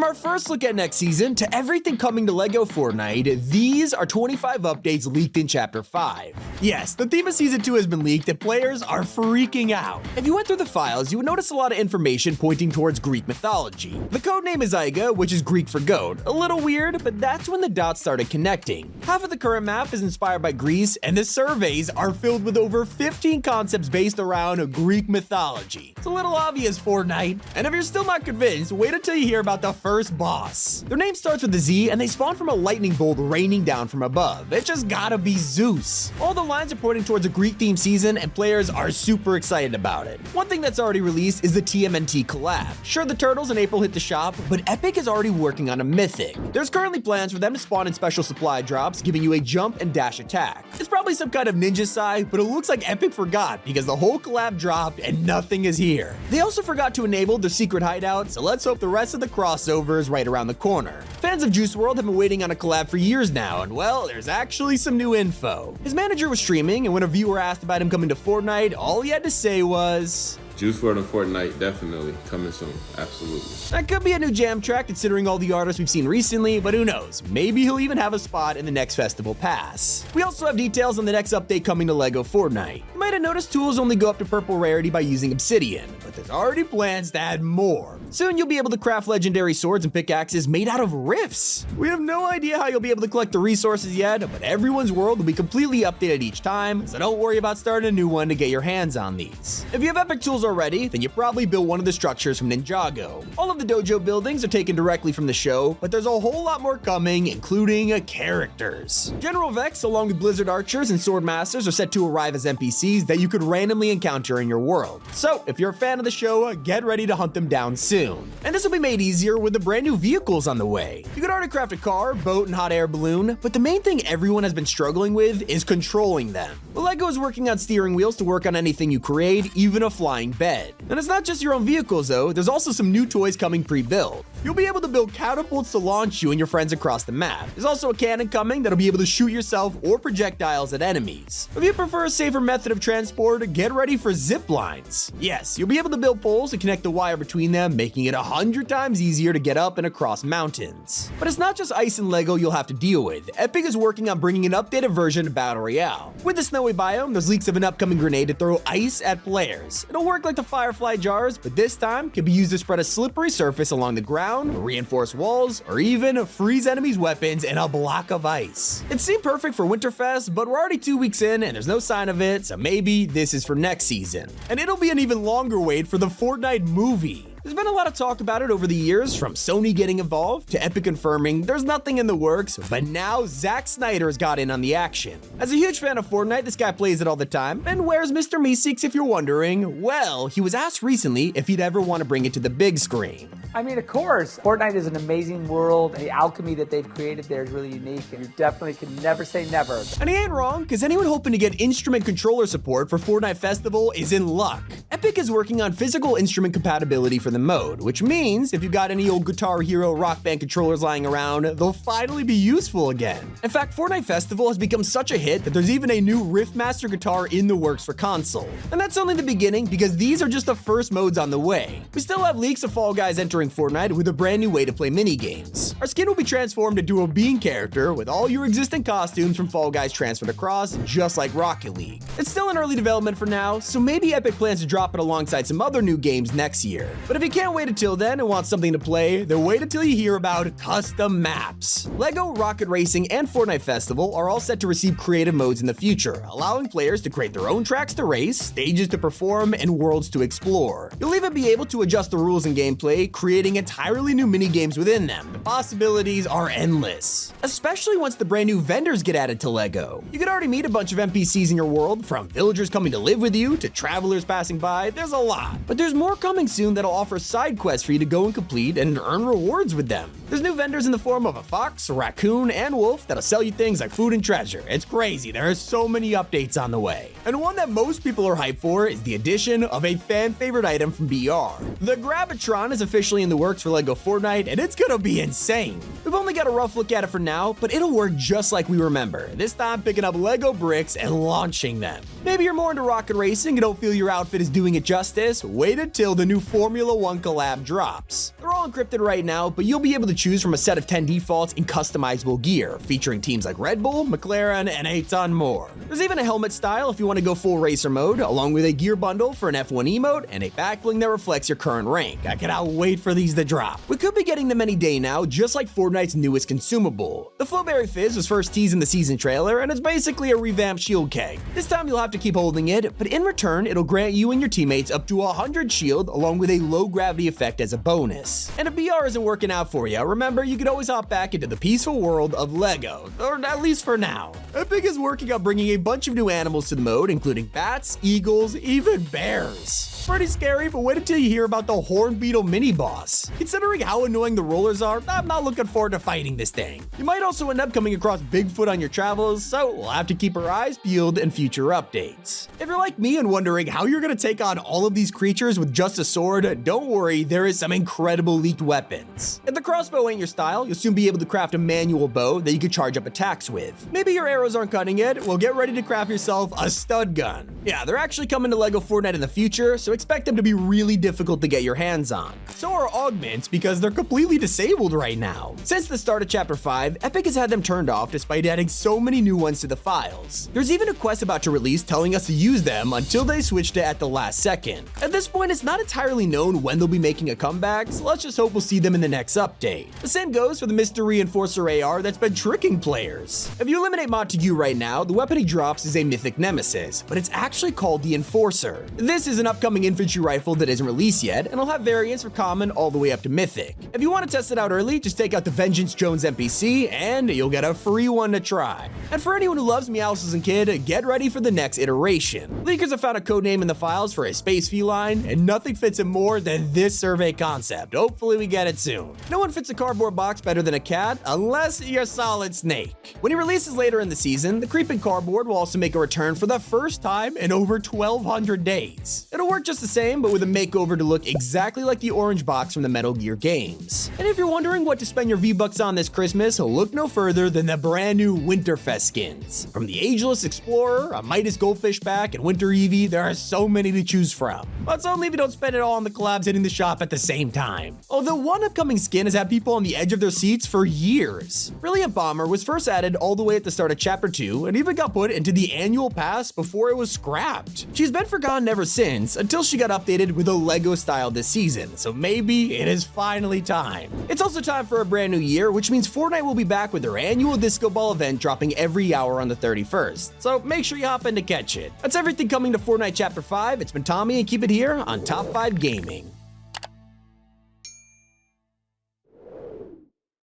From our first look at next season to everything coming to LEGO Fortnite, these are 25 updates leaked in Chapter 5. Yes, the theme of Season 2 has been leaked and players are freaking out. If you went through the files, you would notice a lot of information pointing towards Greek mythology. The codename is Iga, which is Greek for goat. A little weird, but that's when the dots started connecting. Half of the current map is inspired by Greece, and the surveys are filled with over 15 concepts based around Greek mythology. It's a little obvious, Fortnite. And if you're still not convinced, wait until you hear about the first boss. Their name starts with a Z, and they spawn from a lightning bolt raining down from above. It just gotta be Zeus. All the lines are pointing towards a Greek-themed season, and players are super excited about it. One thing that's already released is the TMNT collab. Sure, the turtles in April hit the shop, but Epic is already working on a mythic. There's currently plans for them to spawn in special supply drops, giving you a jump and dash attack. It's probably some kind of ninja side, but it looks like Epic forgot because the whole collab dropped and nothing is here. They also forgot to enable their secret hideout, so let's hope the rest of the crossover is right around the corner. Fans of Juice WRLD have been waiting on a collab for years now, and well, there's actually some new info. His manager was streaming, and when a viewer asked about him coming to Fortnite, all he had to say was, Juice WRLD and Fortnite definitely coming soon, absolutely. That could be a new jam track considering all the artists we've seen recently, but who knows, maybe he'll even have a spot in the next festival pass. We also have details on the next update coming to LEGO Fortnite. You might have noticed tools only go up to purple rarity by using obsidian, but there's already plans to add more. Soon you'll be able to craft legendary swords and pickaxes made out of rifts. We have no idea how you'll be able to collect the resources yet, but everyone's world will be completely updated each time, so don't worry about starting a new one to get your hands on these. If you have epic tools already, then you probably built one of the structures from Ninjago. All of the dojo buildings are taken directly from the show, but there's a whole lot more coming, including characters. General Vex, along with Blizzard archers and sword masters, are set to arrive as NPCs that you could randomly encounter in your world. So if you're a fan of the show, get ready to hunt them down soon. And this will be made easier with the brand new vehicles on the way. You could already craft a car, boat, and hot air balloon, but the main thing everyone has been struggling with is controlling them. Well, LEGO is working on steering wheels to work on anything you create, even a flying bed. And it's not just your own vehicles though, there's also some new toys coming pre-built. You'll be able to build catapults to launch you and your friends across the map. There's also a cannon coming that'll be able to shoot yourself or projectiles at enemies. If you prefer a safer method of transport, get ready for zip lines. Yes, you'll be able to build poles and connect the wire between them, making it 100 times easier to get up and across mountains. But it's not just ice and LEGO you'll have to deal with. Epic is working on bringing an updated version of Battle Royale. With the snowy biome, there's leaks of an upcoming grenade to throw ice at players. It'll work like the Firefly jars, but this time can be used to spread a slippery surface along the ground, reinforce walls, or even freeze enemies' weapons in a block of ice. It seemed perfect for Winterfest, but we're already 2 weeks in and there's no sign of it, so maybe this is for next season. And it'll be an even longer wait for the Fortnite movie. There's been a lot of talk about it over the years, from Sony getting involved to Epic confirming there's nothing in the works, but now Zack Snyder has got in on the action. As a huge fan of Fortnite, this guy plays it all the time. And where's Mr. Meeseeks if you're wondering? Well, he was asked recently if he'd ever want to bring it to the big screen. I mean, of course, Fortnite is an amazing world. The alchemy that they've created there is really unique, and you definitely can never say never. And he ain't wrong, because anyone hoping to get instrument controller support for Fortnite Festival is in luck. Epic is working on physical instrument compatibility for the mode, which means if you got any old Guitar Hero Rock Band controllers lying around, they'll finally be useful again. In fact, Fortnite Festival has become such a hit that there's even a new Riffmaster guitar in the works for console. And that's only the beginning, because these are just the first modes on the way. We still have leaks of Fall Guys entering Fortnite with a brand new way to play minigames. Our skin will be transformed into a bean character with all your existing costumes from Fall Guys transferred across, just like Rocket League. It's still in early development for now, so maybe Epic plans to drop it alongside some other new games next year. But if you can't wait until then and want something to play, then wait until you hear about custom maps. LEGO, Rocket Racing, and Fortnite Festival are all set to receive creative modes in the future, allowing players to create their own tracks to race, stages to perform, and worlds to explore. You'll even be able to adjust the rules and gameplay, creating entirely new mini-games within them. The possibilities are endless, especially once the brand new vendors get added to LEGO. You could already meet a bunch of NPCs in your world, from villagers coming to live with you to travelers passing by. There's a lot, but there's more coming soon that'll offer side quests for you to go and complete and earn rewards with them. There's new vendors in the form of a fox, a raccoon, and wolf that'll sell you things like food and treasure. It's crazy, there are so many updates on the way. And one that most people are hyped for is the addition of a fan favorite item from BR. The Gravitron is officially in the works for LEGO Fortnite, and it's gonna be insane. We've only only got a rough look at it for now, but it'll work just like we remember, this time picking up Lego bricks and launching them. Maybe you're more into rocket racing and don't feel your outfit is doing it justice? Wait until the new Formula 1 collab drops. They're all encrypted right now, but you'll be able to choose from a set of 10 defaults in customizable gear, featuring teams like Red Bull, McLaren, and a ton more. There's even a helmet style if you want to go full racer mode, along with a gear bundle for an F1 emote and a back bling that reflects your current rank. I cannot wait for these to drop. We could be getting them any day now, just like Fortnite's newest consumable. The Flowberry Fizz was first teased in the season trailer, and it's basically a revamped shield keg. This time you'll have to keep holding it, but in return, it'll grant you and your teammates up to 100 shield, along with a low gravity effect as a bonus. And if BR isn't working out for you, remember you can always hop back into the peaceful world of Lego, or at least for now. Epic is working on bringing a bunch of new animals to the mode, including bats, eagles, even bears. Pretty scary, but wait until you hear about the Horn Beetle mini-boss. Considering how annoying the rollers are, I'm not looking forward to fighting this thing. You might also end up coming across Bigfoot on your travels, so we'll have to keep our eyes peeled in future updates. If you're like me and wondering how you're gonna take on all of these creatures with just a sword, don't worry, there is some incredible leaked weapons. If the crossbow ain't your style, you'll soon be able to craft a manual bow that you can charge up attacks with. Maybe your arrows aren't cutting it, well get ready to craft yourself a stud gun. Yeah, they're actually coming to LEGO Fortnite in the future, so expect them to be really difficult to get your hands on. So are augments, because they're completely disabled right now. Since the start of Chapter 5, Epic has had them turned off despite adding so many new ones to the files. There's even a quest about to release telling us to use them until they switched it at the last second. At this point, it's not entirely known when they'll be making a comeback, so let's just hope we'll see them in the next update. The same goes for the Mr. Reinforcer AR that's been tricking players. If you eliminate Montague right now, the weapon he drops is a mythic nemesis, but it's actually called the Enforcer. This is an upcoming infantry rifle that isn't released yet, and will have variants from common all the way up to mythic. If you want to test it out early, just take out the Vengeance Jones NPC, and you'll get a free one to try. And for anyone who loves Meowscles and Kid, get ready for the next iteration. Leakers have found a codename in the files for a space feline, and nothing fits it more than this survey concept. Hopefully we get it soon. No one fits a cardboard box better than a cat, unless you're Solid Snake. When he releases later in the season, the creeping cardboard will also make a return for the first time in over 1,200 days. It'll work just the same, but with a makeover to look exactly like the orange box from the Metal Gear games. And if you're wondering what to spend your V-Bucks on this Christmas, look no further than the brand new Winterfest skins. From the Ageless Explorer, a Midas Goldfish pack, and Winter Eevee, there are so many to choose from. But only if you don't spend it all on the collabs hitting the shop at the same time. Although one upcoming skin has had people on the edge of their seats for years. Brilliant Bomber was first added all the way at the start of Chapter 2 and even got put into the annual pass before it was scrapped. She's been forgotten ever since, until she got updated with a Lego style this season, so maybe it is finally time. It's also time for a brand new year, which means Fortnite will be back with their annual Disco Ball event dropping every hour on the 31st, so make sure you hop in to catch it. That's everything coming to Fortnite Chapter 5. It's been Tommy, and keep it here on Top 5 Gaming.